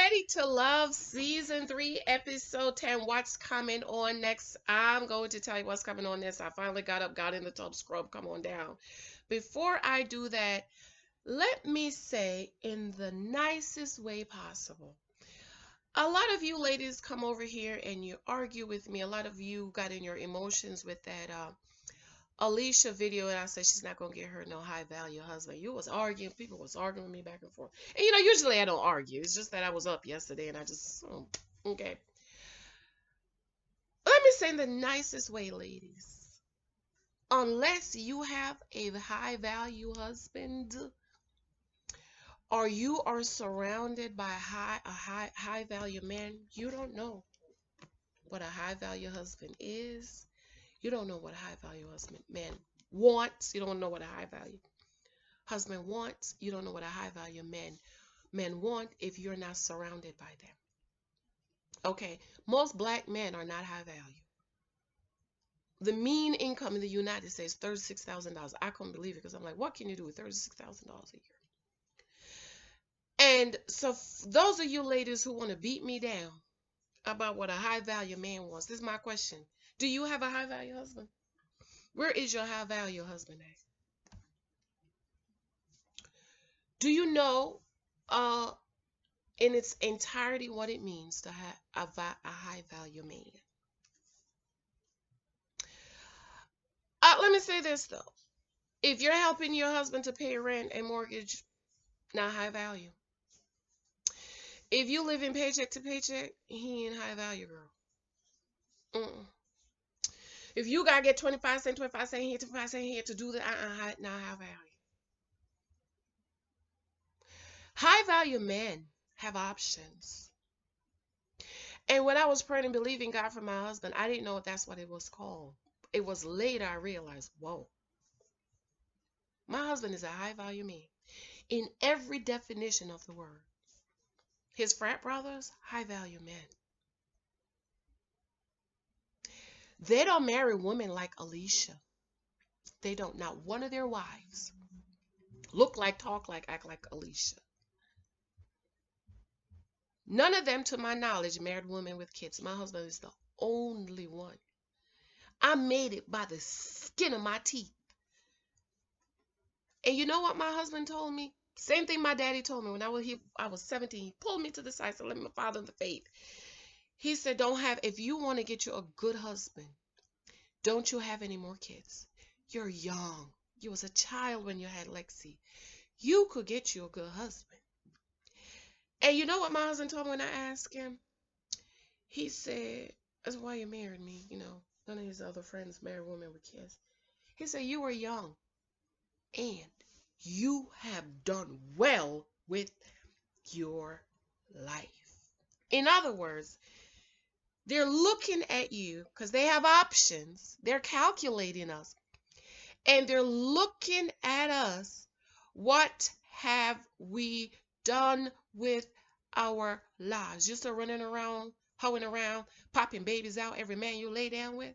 Ready to Love Season 3, Episode 10. What's coming on next? I'm going to tell you what's coming on next. I finally got up, got in the tub scrub. Come on down. Before I do that, let me say in the nicest way possible. A lot of you ladies come over here and you argue with me. A lot of you got in your emotions with that Alicia video, and I said she's not gonna get her no high value husband. You was arguing, people was arguing with me back and forth. And usually I don't argue. It's just that I was up yesterday and I just okay. Let me say in the nicest way, ladies. Unless you have a high value husband or you are surrounded by a high value man, you don't know what a high value husband is. You don't know what a high value husband man wants. You don't know what a high value husband wants. You don't know what a high value men want if you're not surrounded by them. Okay, most black men are not high value. The mean income in the United States, $36,000. I couldn't believe it because I'm like, what can you do with $36,000 a year? And so those of you ladies who want to beat me down about what a high value man wants, this is my question. Do you have a high value husband? Where is your high value husband at? Do you know in its entirety what it means to have a high value man? Let me say this though. If you're helping your husband to pay rent and mortgage, not high value. If you live in paycheck to paycheck, he ain't high value, girl. If you gotta get 25 cents here, 25 cents here to do that, not high value. High value men have options. And when I was praying and believing God for my husband, I didn't know if that's what it was called. It was later I realized, whoa, my husband is a high value man in every definition of the word. His frat brothers, high value men. They don't marry women like Alicia. They don't. Not one of their wives look like, talk like, act like Alicia. None of them, to my knowledge, married women with kids. My husband is the only one. I made it by the skin of my teeth. And you know what my husband told me? Same thing my daddy told me when I was 17. He pulled me to the side and said, let me father in the faith. He said, if you want to get you a good husband, don't you have any more kids. You're young. You was a child when you had Lexi. You could get you a good husband. And you know what my husband told me when I asked him? He said, that's why you married me. None of his other friends married women with kids. He said, you were young and you have done well with your life. In other words, they're looking at you because they have options. They're calculating us. And they're looking at us. What have we done with our lives? Just running around, hoeing around, popping babies out every man you lay down with?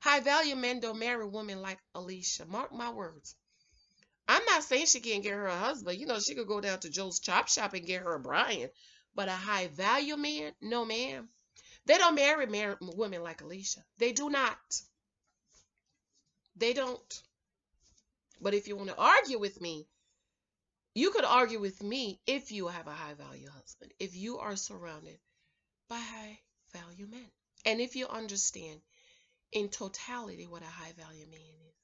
High value men don't marry women like Alicia. Mark my words. I'm not saying she can't get her a husband. She could go down to Joe's Chop Shop and get her a Brian. But a high value man? No, ma'am. They don't marry women like Alicia. They do not. They don't. But if you want to argue with me, you could argue with me if you have a high value husband. If you are surrounded by high value men. And if you understand in totality what a high value man is.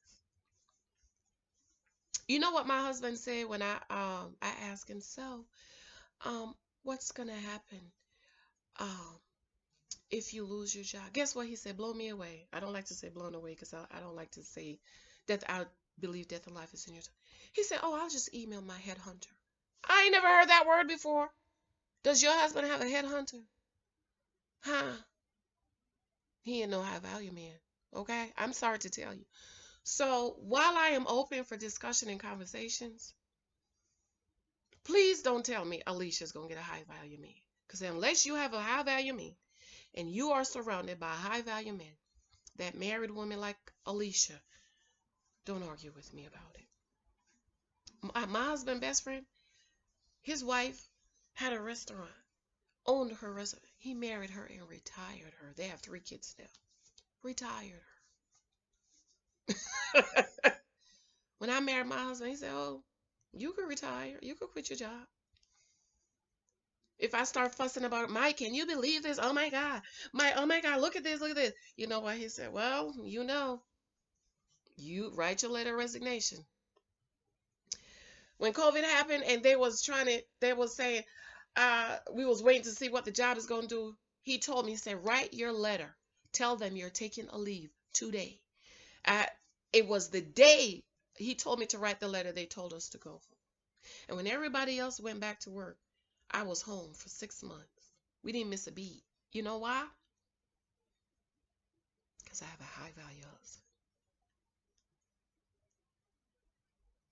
You know what my husband said when I asked him, so what's gonna happen if you lose your job? Guess what he said? Blow me away. I don't like to say blown away because I don't like to say that I believe death and life is in your tongue. He said, oh, I'll just email my headhunter. I ain't never heard that word before. Does your husband have a headhunter? Huh? He ain't no high value man. Okay? I'm sorry to tell you. So while I am open for discussion and conversations, please don't tell me Alicia's going to get a high value man. Because unless you have a high value man and you are surrounded by high value men that married women like Alicia, don't argue with me about it. My husband's best friend, His wife had a restaurant, owned her restaurant. He married her and retired her. They have 3 kids now. Retired her. When I married my husband, he said, "Oh, you could retire. You could quit your job." If I start fussing about, "Mike, can you believe this? Oh my God. Oh my God, look at this, look at this." You know what he said? "Well, you write your letter of resignation." When COVID happened and they was saying, we was waiting to see what the job is going to do. He told me, he said, "Write your letter. Tell them you're taking a leave today." It was the day he told me to write the letter, they told us to go home. And when everybody else went back to work, I was home for 6 months. We didn't miss a beat. You know why? Because I have a high value husband.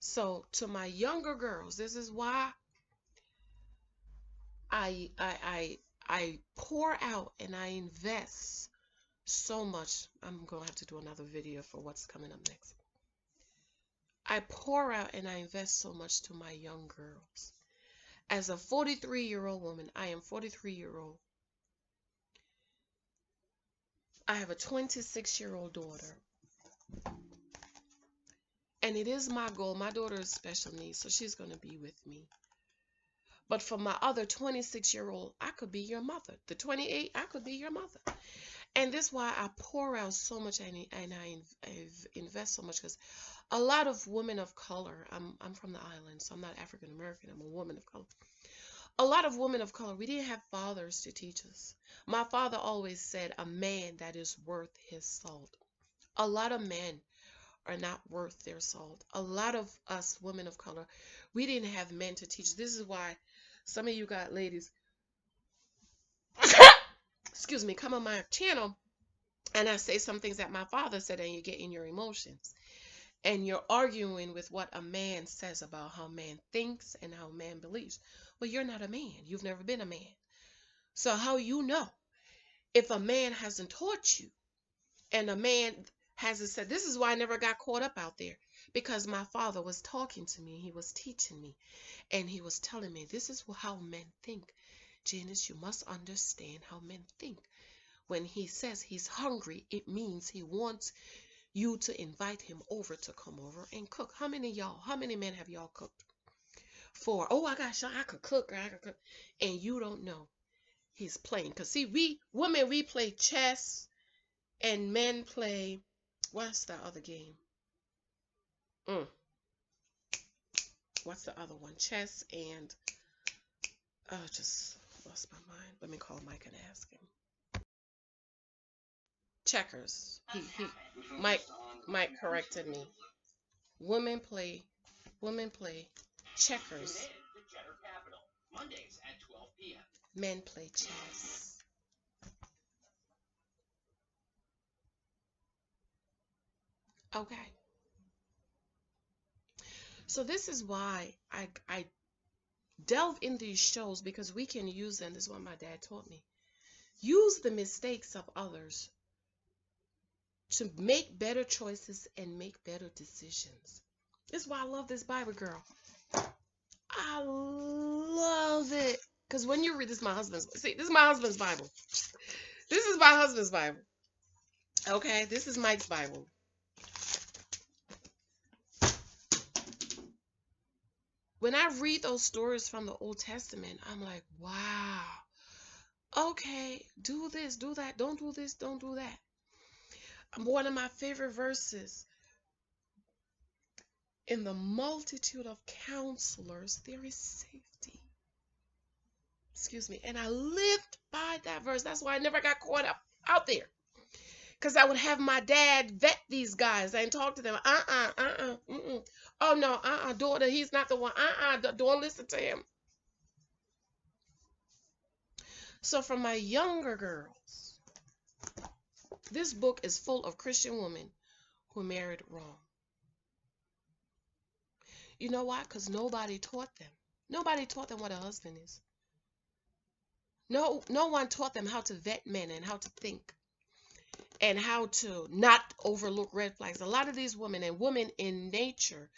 So to my younger girls, this is why I pour out and I invest so much. I'm going to have to do another video for what's coming up next. I pour out and I invest so much to my young girls. As a 43-year-old woman, I am 43-year-old. I have a 26-year-old daughter. And it is my goal. My daughter is special needs, so she's going to be with me. But for my other 26-year-old, I could be your mother. The 28, I could be your mother. And this is why I pour out so much and I invest so much, because a lot of women of color, I'm from the island, so I'm not African American, I'm a woman of color. A lot of women of color, we didn't have fathers to teach us. My father always said, "A man that is worth his salt." A lot of men are not worth their salt. A lot of us women of color, we didn't have men to teach. This is why some of you got ladies, excuse me, come on my channel and I say some things that my father said, and you get in your emotions. And you're arguing with what a man says about how man thinks and how man believes. Well, you're not a man. You've never been a man. So how you know if a man hasn't taught you and a man hasn't said, this is why I never got caught up out there, because my father was talking to me. He was teaching me and he was telling me, this is how men think. Janice, you must understand how men think. When he says he's hungry, it means he wants you to invite him over to come over and cook. How many men have y'all cooked for? "Oh, I could cook, I could cook." And you don't know he's playing. Because see, we women, we play chess and men play, what's the other game? What's the other one? Chess and, just lost my mind. Let me call Mike and ask him. Checkers. Mike corrected me. Women play checkers. Men play chess. Okay. So this is why I delve in these shows, because we can use them. This is what my dad taught me. Use the mistakes of others to make better choices and make better decisions. This is why I love this Bible, girl. I love it. Because when you read this, this is my husband's Bible. This is my husband's Bible. Okay, this is Mike's Bible. When I read those stories from the Old Testament, I'm like, wow. Okay, do this, do that, don't do this, don't do that. One of my favorite verses, in the multitude of counselors, there is safety. Excuse me. And I lived by that verse. That's why I never got caught up out there. Because I would have my dad vet these guys and talk to them. Oh, no, daughter, he's not the one. Don't listen to him. So for my younger girls, this book is full of Christian women who married wrong. You know why? Because nobody taught them. Nobody taught them what a husband is. No one taught them how to vet men and how to think and how to not overlook red flags. A lot of these women, and women in nature,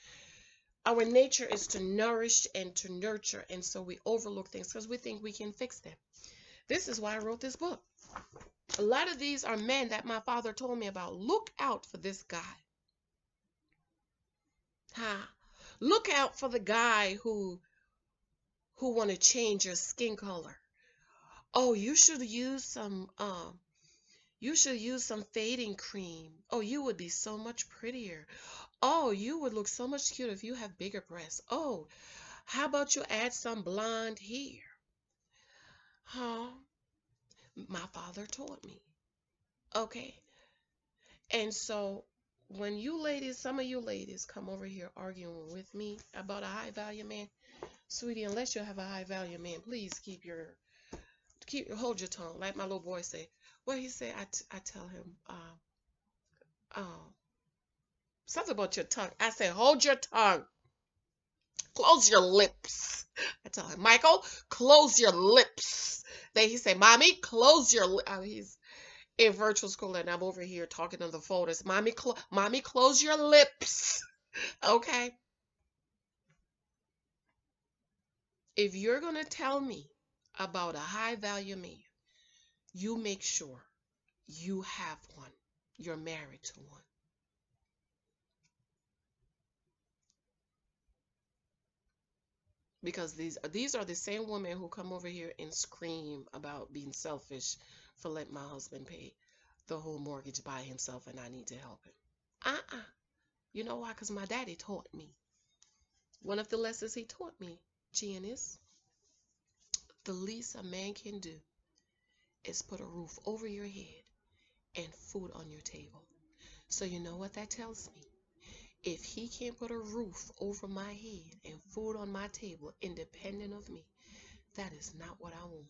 Our nature is to nourish and to nurture, and so we overlook things because we think we can fix them. This is why I wrote this book. A lot of these are men that my father told me about. Look out for this guy. Look out for the guy who want to change your skin color. Oh, you should use some fading cream. Oh, you would be so much prettier. Oh, you would look so much cuter if you have bigger breasts. Oh, how about you add some blonde hair? My father taught me. Okay. And so when you ladies, some of you ladies come over here arguing with me about a high value man, sweetie, unless you have a high value man, please hold your tongue. Like my little boy say. Well, he said, I tell him, something about your tongue. I say, hold your tongue. Close your lips. I tell him, Michael, close your lips. Then he say, Mommy, close your lips. He's in virtual school and I'm over here talking on the phone. It's Mommy, close your lips. Okay? If you're going to tell me about a high value man, you make sure you have one. You're married to one. Because these are the same women who come over here and scream about being selfish for letting my husband pay the whole mortgage by himself and I need to help him. You know why? Because my daddy taught me. One of the lessons he taught me, Janice, the least a man can do is put a roof over your head and food on your table. So you know what that tells me? If he can't put a roof over my head and food on my table independent of me, that is not what I want.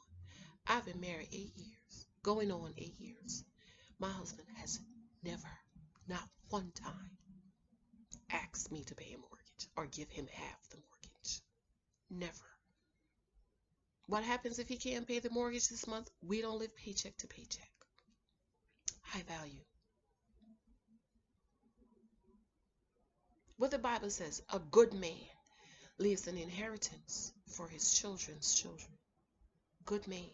I've been married 8 years, going on 8 years. My husband has never, not one time, asked me to pay a mortgage or give him half the mortgage. Never. What happens if he can't pay the mortgage this month? We don't live paycheck to paycheck. High value. What the Bible says, a good man leaves an inheritance for his children's children. Good man.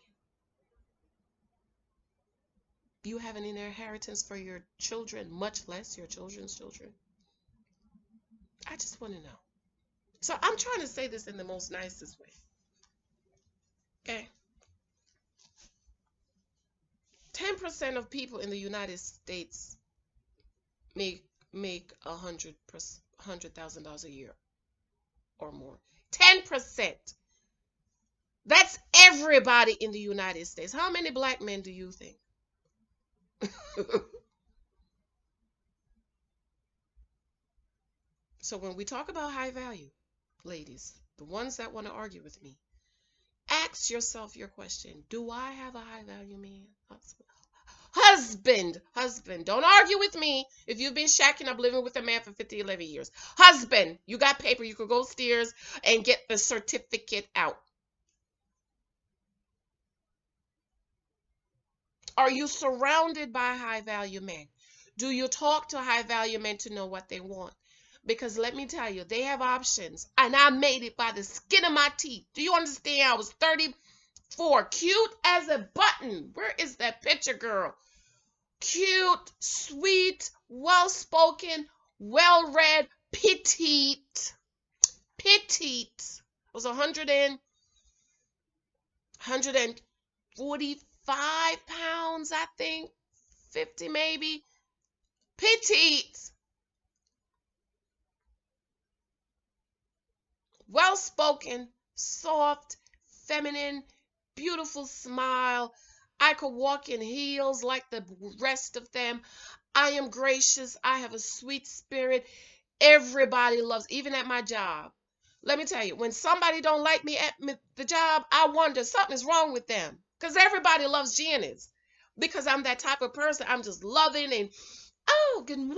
You have an inheritance for your children, much less your children's children. I just want to know. So I'm trying to say this in the most nicest way. Okay. 10% of people in the United States make $100,000 a year or more. 10%. That's everybody in the United States. How many black men do you think? So when we talk about high value, ladies, the ones that want to argue with me, ask yourself your question. Do I have a high value man? Husband, don't argue with me if you've been shacking up living with a man for 50, 11 years. Husband, you got paper. You could go upstairs and get the certificate out. Are you surrounded by high value men? Do you talk to high value men to know what they want? Because let me tell you, they have options. And I made it by the skin of my teeth. Do you understand? I was 34, cute as a button. Where is that picture, girl? Cute, sweet, well-spoken, well-read, petite. Petite. I was 145 pounds, I think. 50 maybe. Petite. Well-spoken, soft, feminine, beautiful smile. I could walk in heels like the rest of them. I am gracious. I have a sweet spirit. Everybody loves, even at my job. Let me tell you, when somebody don't like me at the job, I wonder something's wrong with them. Because everybody loves Janice. Because I'm that type of person. I'm just loving and, oh, good morning.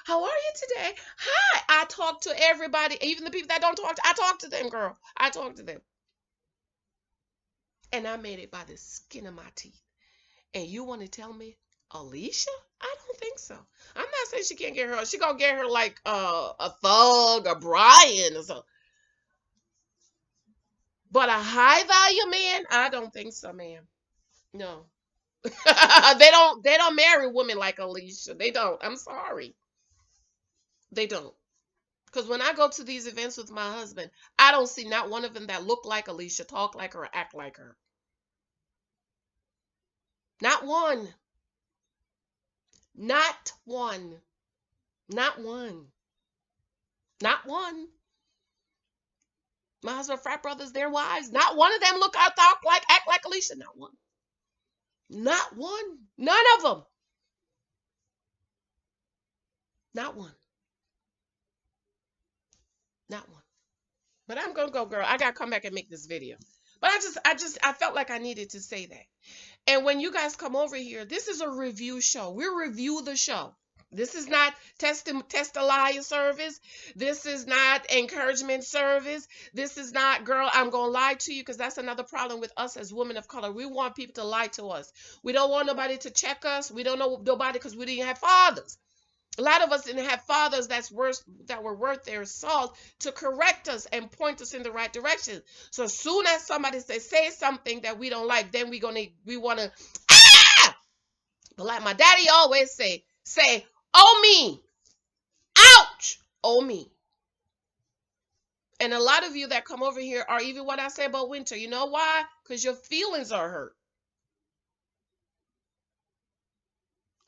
How are you today? Hi. I talk to everybody, even the people that don't talk to, I talk to them, girl. I talk to them. And I made it by the skin of my teeth. And you want to tell me, Alicia, I don't think so. I'm not saying she can't get her. She gonna get her like a Thug or Brian or something. But a high value man, I don't think so, ma'am. No. They don't marry women like Alicia. They don't. I'm sorry. They don't. Because when I go to these events with my husband, I don't see not one of them that look like Alicia, talk like her, act like her. Not one. Not one. Not one. Not one. My husband, frat brothers, their wives, not one of them look out, talk like, act like Alicia. Not one. Not one. None of them. Not one. Not one. But I'm gonna go, girl. I gotta come back and make this video. But I felt like I needed to say that. And when you guys come over here, this is a review show. We review the show. This is not test a liar service. This is not encouragement service. This is not, girl, I'm going to lie to you, because that's another problem with us as women of color. We want people to lie to us. We don't want nobody to check us. We don't know nobody because we didn't have fathers. A lot of us didn't have fathers that were worth their salt to correct us and point us in the right direction. So as soon as somebody say something that we don't like, then we want to, but like my daddy always say, oh me, ouch, oh me. And a lot of you that come over here are even what I say about Winter. You know why? Because your feelings are hurt.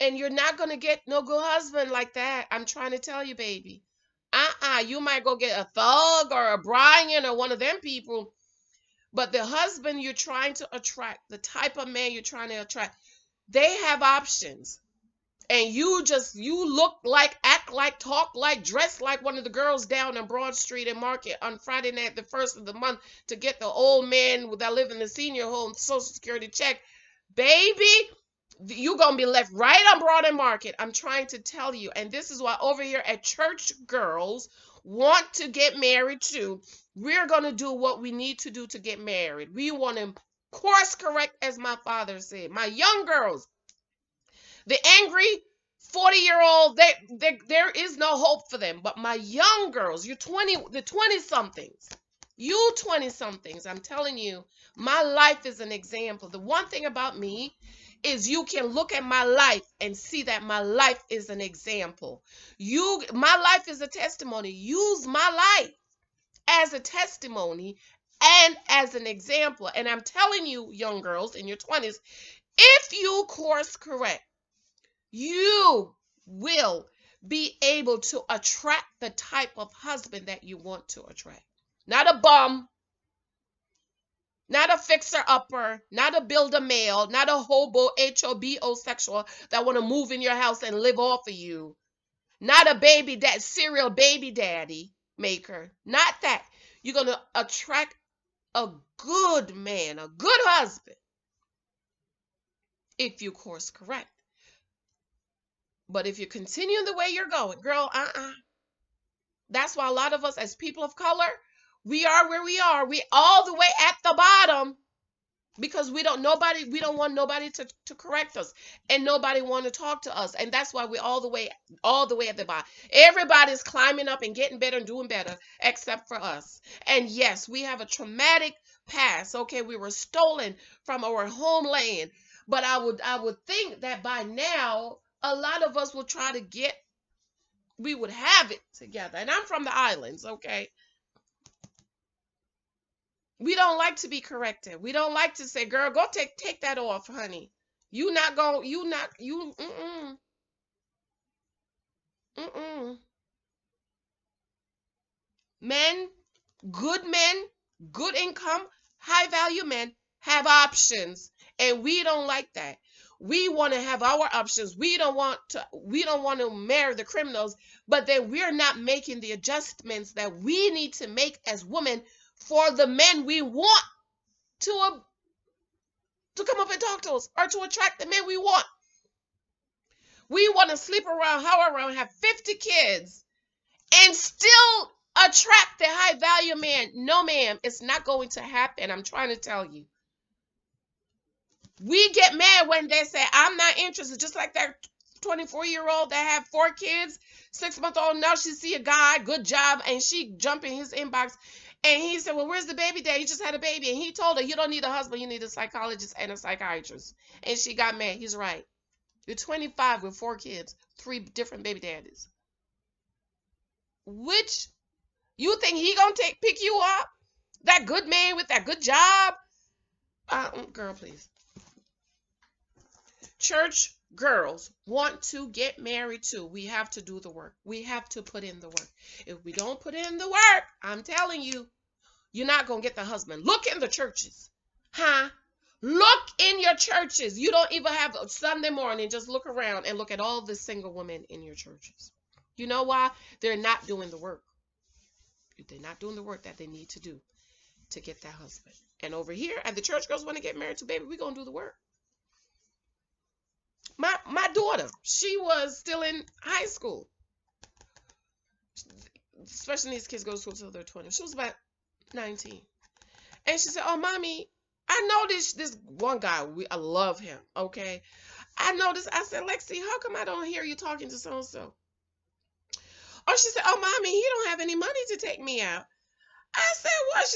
And you're not going to get no good husband like that. I'm trying to tell you, baby. You might go get a Thug or a Brian or one of them people. But the husband you're trying to attract, the type of man you're trying to attract, they have options. And you look like, act like, talk like, dress like one of the girls down on Broad Street and Market on Friday night, the first of the month, to get the old man that live in the senior home Social Security check. Baby, you're going to be left right on Broad and Market. I'm trying to tell you. And this is why over here at Church Girls Want to Get Married Too, we're going to do what we need to do to get married. We want to course correct, as my father said. My young girls, the angry 40-year-old, there is no hope for them. But my young girls, the 20-somethings, you 20-somethings, I'm telling you, my life is an example. The one thing about me is you can look at my life and see that my life is an example. My life is a testimony. Use my life as a testimony and as an example. And I'm telling you, young girls in your 20s, if you course correct, you will be able to attract the type of husband that you want to attract. Not a bum, not a fixer-upper, not a builder-male, not a hobo, HOBO sexual that want to move in your house and live off of you. Not a serial baby daddy maker. Not that. You're going to attract a good man, a good husband, if you course correct. But if you continue the way you're going, girl, That's why a lot of us as people of color, we are where we are. We all the way at the bottom because we don't want nobody to correct us, and nobody want to talk to us. And that's why we're all the way at the bottom. Everybody's climbing up and getting better and doing better except for us. And yes, we have a traumatic past. Okay, we were stolen from our homeland. But I would think that by now a lot of us will try to we would have it together. And I'm from the islands, okay? We don't like to be corrected. We don't like to say, girl, go take that off, honey. Mm-mm. Men, good income, high value men have options. And we don't like that. We want to have our options. We don't want to marry the criminals, but then we're not making the adjustments that we need to make as women for the men we want to come up and talk to us, or to attract the men we want. We want to sleep around, have 50 kids and still attract the high value man. No, ma'am, it's not going to happen. I'm trying to tell you. We get mad when they say, I'm not interested, just like that 24-year-old that had 4 kids, 6-month-old. Now she see a guy, good job, and she jump in his inbox. And he said, well, where's the baby dad? You just had a baby. And he told her, you don't need a husband. You need a psychologist and a psychiatrist. And she got mad. He's right. You're 25 with 4 kids, 3 different baby daddies. Which you think he gonna pick you up? That good man with that good job? Girl, please. Church girls want to get married too. We have to do the work. We have to put in the work. If we don't put in the work, I'm telling you, you're not going to get the husband. Look in the churches. Huh? Look in your churches. You don't even have a Sunday morning. Just look around and look at all the single women in your churches. You know why? They're not doing the work. They're not doing the work that they need to do to get that husband. And over here, at the church girls want to get married to, baby, we're going to do the work. My daughter, she was still in high school. Special needs kids go to school until they're 20. She was about 19. And she said, oh, mommy, I know this one guy. I love him, okay? I know this. I said, Lexi, how come I don't hear you talking to so-and-so? Oh, she said, oh, mommy, he don't have any money to take me out. I said, what?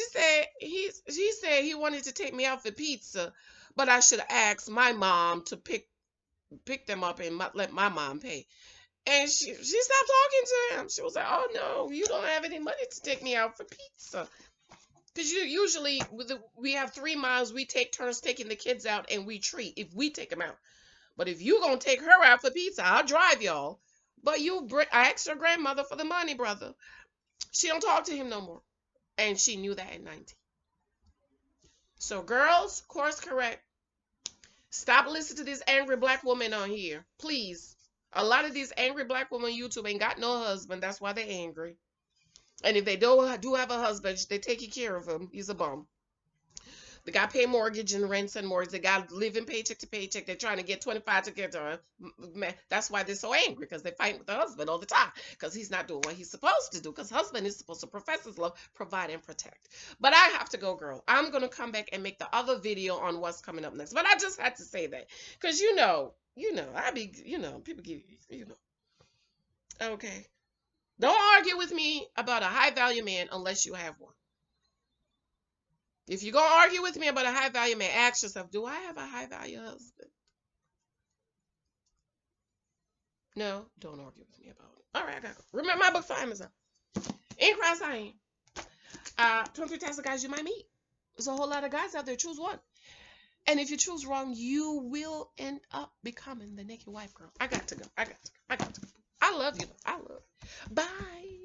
She said he wanted to take me out for pizza, but I should ask my mom to pick them up and let my mom pay. And she stopped talking to him. She was like, oh no, you don't have any money to take me out for pizza. Because usually we have 3 moms, we take turns taking the kids out and we treat if we take them out. But if you gonna take her out for pizza, I'll drive y'all. But I asked her grandmother for the money, brother. She don't talk to him no more. And she knew that at 19. So girls, course correct. Stop listening to this angry black woman on here. Please. A lot of these angry black women on YouTube ain't got no husband. That's why they're angry. And if they do have a husband, they taking care of him. He's a bum. They got to pay mortgage and rents and mortgage. They got to live in paycheck to paycheck. They're trying to get 25 to get done. That's why they're so angry, because they fight with the husband all the time because he's not doing what he's supposed to do, because husband is supposed to profess his love, provide, and protect. But I have to go, girl. I'm going to come back and make the other video on what's coming up next. But I just had to say that because, people give, Okay. Don't argue with me about a high value man unless you have one. If you're going to argue with me about a high value man, ask yourself, do I have a high value husband? No, don't argue with me about it. All right, I got it. Remember my book for Amazon. In Christ I am. 23 types of guys you might meet. There's a whole lot of guys out there. Choose one. And if you choose wrong, you will end up becoming the naked wife, girl. I got to go. I love you. I love you. Bye.